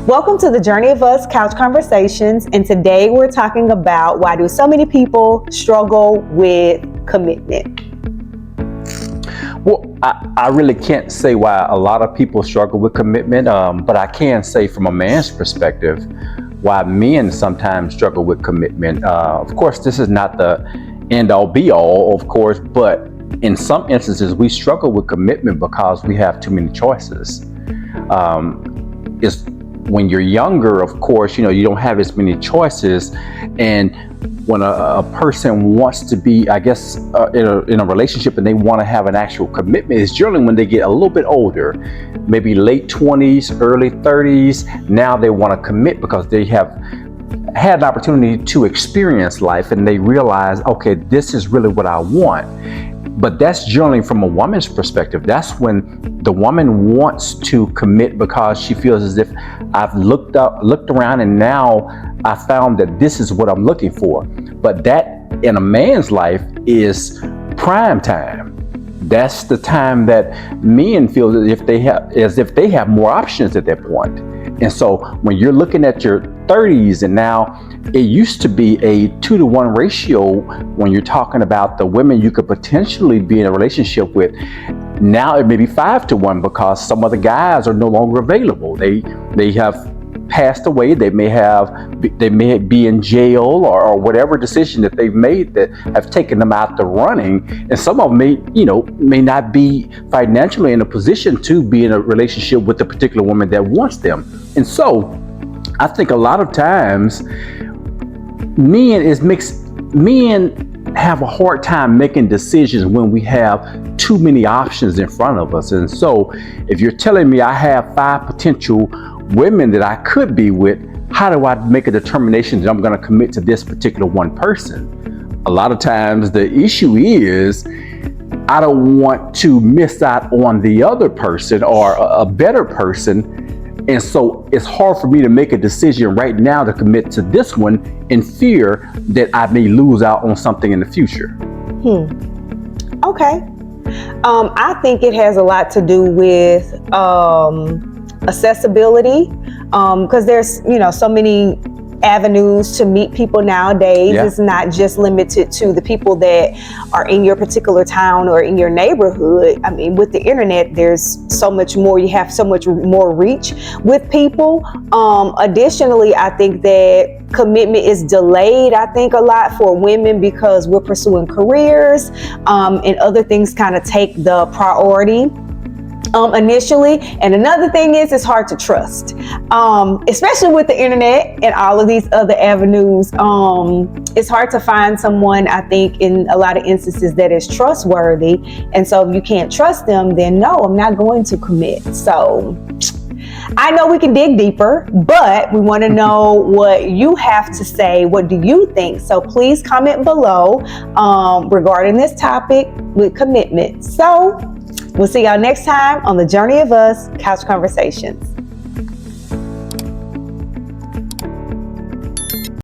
Welcome to the Journey of Us Couch Conversations, and today we're talking about why do so many people struggle with commitment. Well, I really can't say why a lot of people struggle with commitment, but I can say from a man's perspective why men sometimes struggle with commitment. Of course, this is not the end-all be-all, of course, but in some instances we struggle with commitment because we have too many choices. It's when you're younger, of course, you don't have as many choices, and when a person wants to be, I guess, in a relationship and they want to have an actual commitment, it's generally when they get a little bit older, maybe late 20s, early 30s. Now they want to commit because they have had an opportunity to experience life and they realize, okay, this is really what I want. But that's generally from a woman's perspective. That's when the woman wants to commit because she feels as if I've looked around and now I found that this is what I'm looking for. But that in a man's life is prime time. That's the time that men feel as if they have more options at that point. And so when you're looking at your 30s, and now it used to be a 2-to-1 ratio when you're talking about the women you could potentially be in a relationship with. Now it may be 5-to-1 because some of the guys are no longer available. They have passed away. They may be in jail or whatever decision that they've made that have taken them out the running. And some of them may not be financially in a position to be in a relationship with the particular woman that wants them. And so I think a lot of times men have a hard time making decisions when we have too many options in front of us. And so if you're telling me I have 5 potential women that I could be with, how do I make a determination that I'm going to commit to this particular one person? A lot of times the issue is I don't want to miss out on the other person or a better person. And so it's hard for me to make a decision right now to commit to this one in fear that I may lose out on something in the future. Okay. I think it has a lot to do with accessibility, because there's so many avenues to meet people nowadays. Yeah. It's not just limited to the people that are in your particular town or in your neighborhood. I mean, with the internet, there's so much more. You have so much more reach with people. Additionally, I think that commitment is delayed, I think, a lot for women because we're pursuing careers, and other things kind of take the priority initially. And another thing is it's hard to trust, especially with the internet and all of these other avenues. It's hard to find someone, I think, in a lot of instances that is trustworthy. And so if you can't trust them, then no, I'm not going to commit. So I know we can dig deeper, but we want to know what you have to say. What do you think? So please comment below regarding this topic with commitment. So we'll see y'all next time on the Journey of Us Couch Conversations.